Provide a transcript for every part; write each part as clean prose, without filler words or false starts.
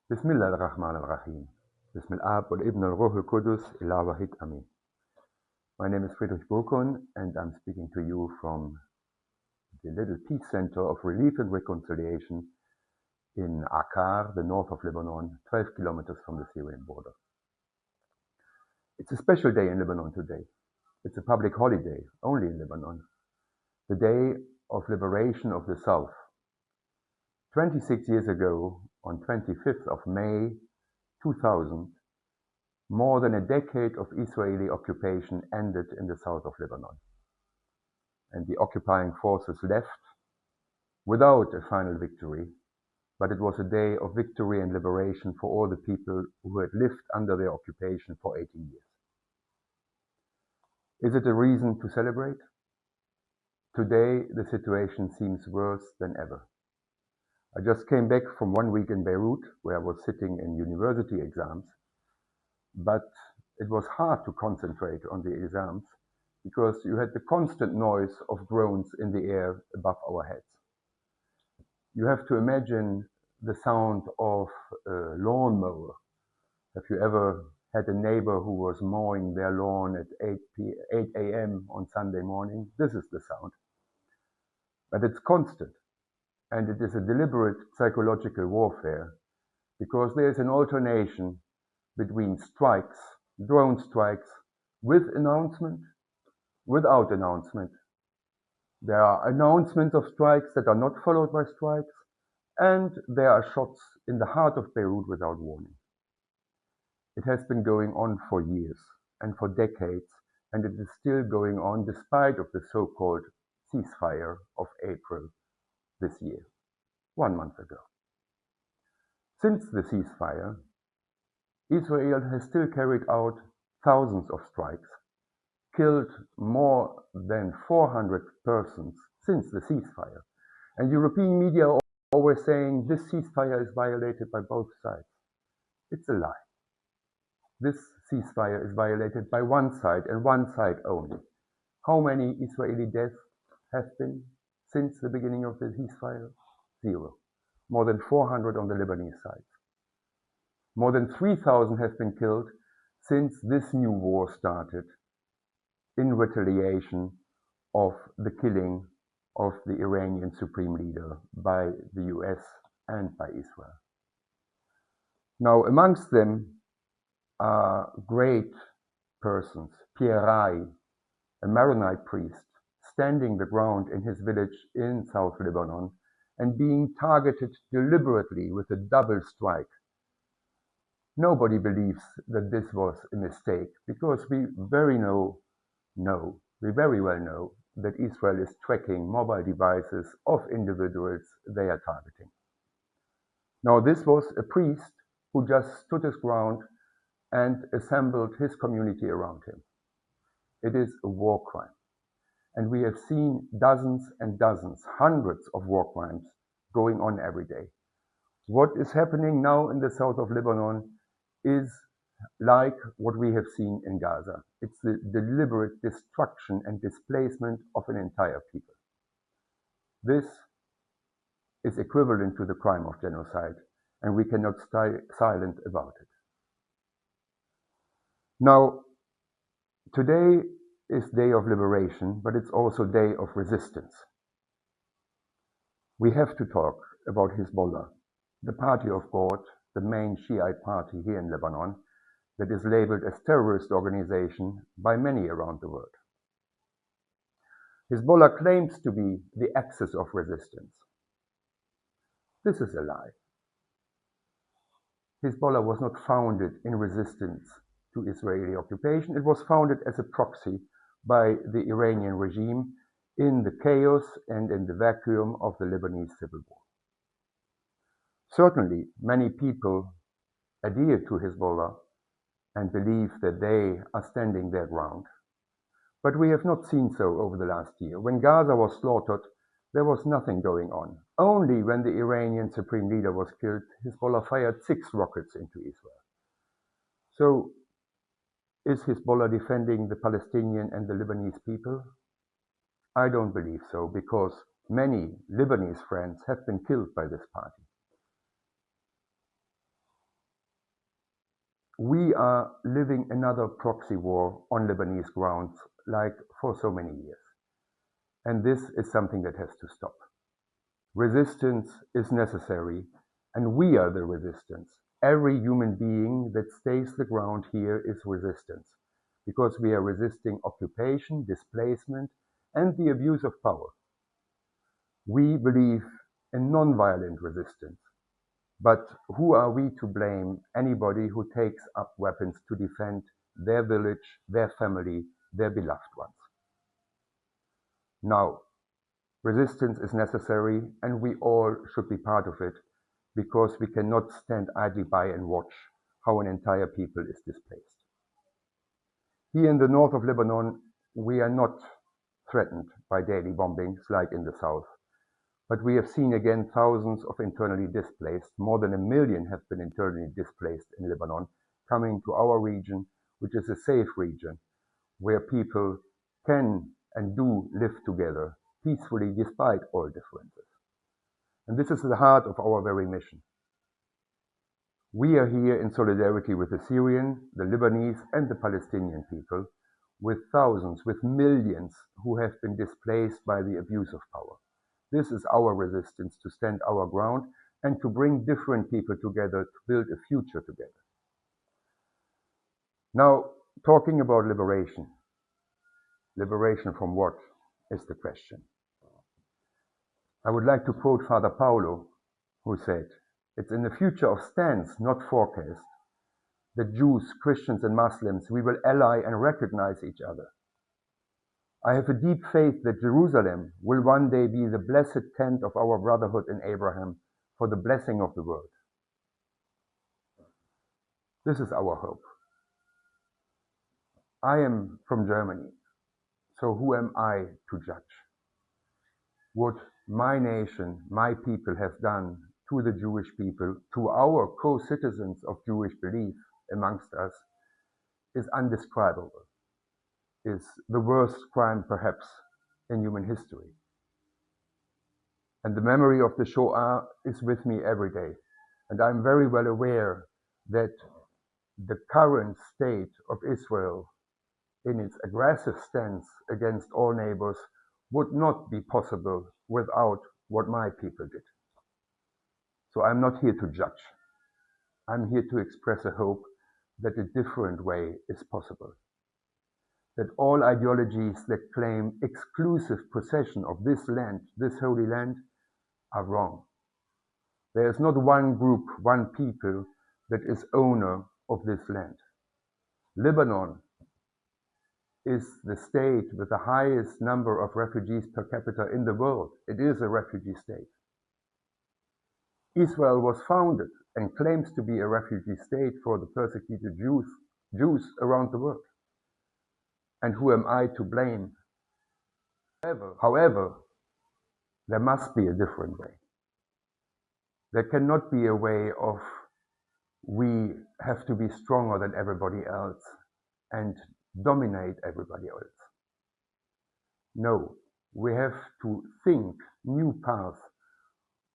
Bismillah ar-Rahman ar-Rahim. Bismil Ab wal Ibn al-Ruh al-Qudus ila wahid Amin. My name is Friedrich Bokern and I'm speaking to you from the little peace center of Relief and Reconciliation in Akkar, the north of Lebanon, 12 kilometers from the Syrian border. It's a special day in Lebanon today. It's a public holiday, only in Lebanon. The day of liberation of the South. 26 years ago, on 25th of May 2000, more than a decade of Israeli occupation ended in the south of Lebanon. And the occupying forces left without a final victory, but it was a day of victory and liberation for all the people who had lived under their occupation for 18 years. Is it a reason to celebrate? Today, the situation seems worse than ever. I just came back from 1 week in Beirut, where I was sitting in university exams, but it was hard to concentrate on the exams because you had the constant noise of drones in the air above our heads. You have to imagine the sound of a lawnmower. Have you ever had a neighbor who was mowing their lawn at 8 a.m. on Sunday morning? This is the sound. But it's constant. And it is a deliberate psychological warfare because there is an alternation between strikes, drone strikes, with announcement, without announcement. There are announcements of strikes that are not followed by strikes, and there are shots in the heart of Beirut without warning. It has been going on for years and for decades, and it is still going on despite of the so-called ceasefire of April this year, 1 month ago. Since the ceasefire, Israel has still carried out thousands of strikes, killed more than 400 persons since the ceasefire. And European media are always saying this ceasefire is violated by both sides. It's a lie. This ceasefire is violated by one side and one side only. How many Israeli deaths have been since the beginning of the ceasefire? 0. More than 400 on the Lebanese side. More than 3,000 have been killed since this new war started in retaliation of the killing of the Iranian supreme leader by the US and by Israel. Now, amongst them are great persons. Pierre Rai, a Maronite priest, standing the ground in his village in South Lebanon and being targeted deliberately with a double strike. Nobody believes that this was a mistake because we very well know that Israel is tracking mobile devices of individuals they are targeting. Now, this was a priest who just stood his ground and assembled his community around him. It is a war crime. And we have seen dozens and dozens, hundreds of war crimes going on every day. What is happening now in the south of Lebanon is like what we have seen in Gaza. It's the deliberate destruction and displacement of an entire people. This is equivalent to the crime of genocide, and we cannot stay silent about it. Now, today is Day of Liberation, but it's also Day of Resistance. We have to talk about Hezbollah, the party of God, the main Shiite party here in Lebanon, that is labeled as terrorist organization by many around the world. Hezbollah claims to be the axis of resistance. This is a lie. Hezbollah was not founded in resistance to Israeli occupation. It was founded as a proxy by the Iranian regime in the chaos and in the vacuum of the Lebanese civil war. Certainly, many people adhere to Hezbollah and believe that they are standing their ground. But we have not seen so over the last year. When Gaza was slaughtered, there was nothing going on. Only when the Iranian supreme leader was killed, Hezbollah fired 6 rockets into Israel. So, is Hezbollah defending the Palestinian and the Lebanese people? I don't believe so, because many Lebanese friends have been killed by this party. We are living another proxy war on Lebanese grounds like for so many years. And this is something that has to stop. Resistance is necessary, and we are the resistance. Every human being that stays the ground here is resistance, because we are resisting occupation, displacement, and the abuse of power. We believe in non-violent resistance. But who are we to blame anybody who takes up weapons to defend their village, their family, their beloved ones? Now, resistance is necessary, and we all should be part of it, because we cannot stand idly by and watch how an entire people is displaced. Here in the north of Lebanon, we are not threatened by daily bombings like in the south, but we have seen again thousands of internally displaced. More than 1 million have been internally displaced in Lebanon, coming to our region, which is a safe region, where people can and do live together peacefully despite all differences. And this is the heart of our very mission. We are here in solidarity with the Syrian, the Lebanese, and the Palestinian people, with thousands, with millions who have been displaced by the abuse of power. This is our resistance to stand our ground and to bring different people together to build a future together. Now, talking about liberation. Liberation from what is the question? I would like to quote Father Paulo, who said, "It's in the future of stance, not forecast, that Jews, Christians, and Muslims, we will ally and recognize each other. I have a deep faith that Jerusalem will one day be the blessed tent of our brotherhood in Abraham for the blessing of the world." This is our hope. I am from Germany, so who am I to judge what my nation, my people have done to the Jewish people, to our co-citizens of Jewish belief amongst us, is undescribable, is the worst crime perhaps in human history. And the memory of the Shoah is with me every day. And I'm very well aware that the current state of Israel, in its aggressive stance against all neighbors, would not be possible without what my people did. So I'm not here to judge. I'm here to express a hope that a different way is possible. That all ideologies that claim exclusive possession of this land, this holy land, are wrong. There is not one group, one people that is owner of this land. Lebanon is the state with the highest number of refugees per capita in the world. It is a refugee state. Israel was founded and claims to be a refugee state for the persecuted Jews around the world. And who am I to blame? However, there must be a different way. There cannot be a way of we have to be stronger than everybody else and dominate everybody else. No, we have to think new paths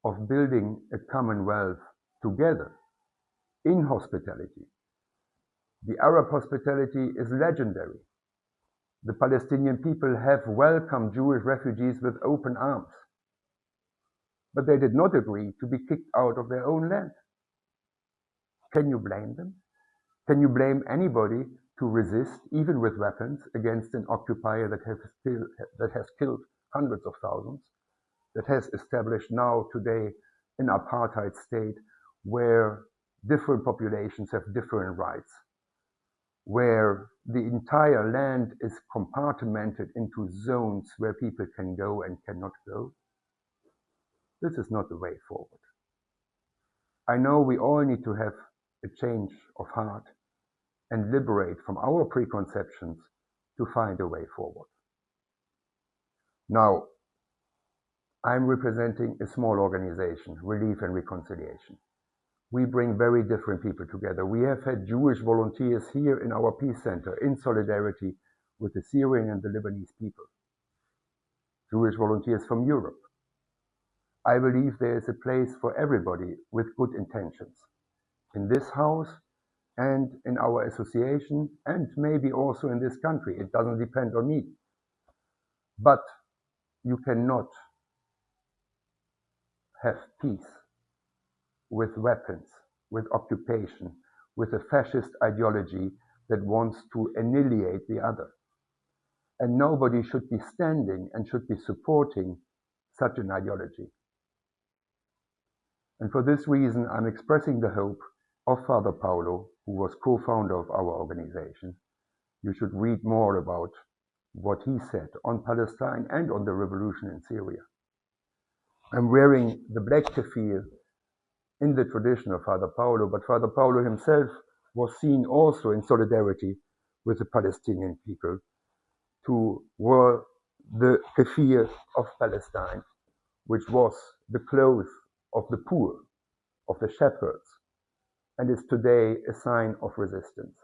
of building a commonwealth together in hospitality. The Arab hospitality is legendary. The Palestinian people have welcomed Jewish refugees with open arms. But they did not agree to be kicked out of their own land. Can you blame them? Can you blame anybody to resist, even with weapons, against an occupier that has killed hundreds of thousands, that has established now today an apartheid state where different populations have different rights, where the entire land is compartmented into zones where people can go and cannot go? This is not the way forward. I know we all need to have a change of heart and liberate from our preconceptions to find a way forward. Now, I'm representing a small organization, Relief and Reconciliation. We bring very different people together. We have had Jewish volunteers here in our peace center in solidarity with the Syrian and the Lebanese people. Jewish volunteers from Europe. I believe there is a place for everybody with good intentions. In this house and in our association, and maybe also in this country. It doesn't depend on me. But you cannot have peace with weapons, with occupation, with a fascist ideology that wants to annihilate the other. And nobody should be standing and should be supporting such an ideology. And for this reason, I'm expressing the hope of Father Paulo, who was co-founder of our organization. You should read more about what he said on Palestine and on the revolution in Syria. I'm wearing the black keffiyeh in the tradition of Father Paulo, but Father Paulo himself was seen also in solidarity with the Palestinian people to wear the keffiyeh of Palestine, which was the clothes of the poor, of the shepherds, and is today a sign of resistance.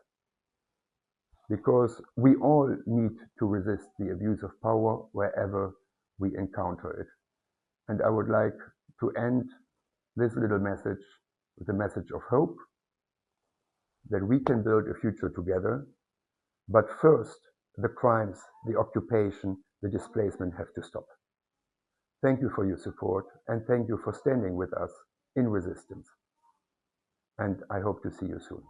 Because we all need to resist the abuse of power wherever we encounter it. And I would like to end this little message with a message of hope that we can build a future together. But first, the crimes, the occupation, the displacement have to stop. Thank you for your support, and thank you for standing with us in resistance. And I hope to see you soon.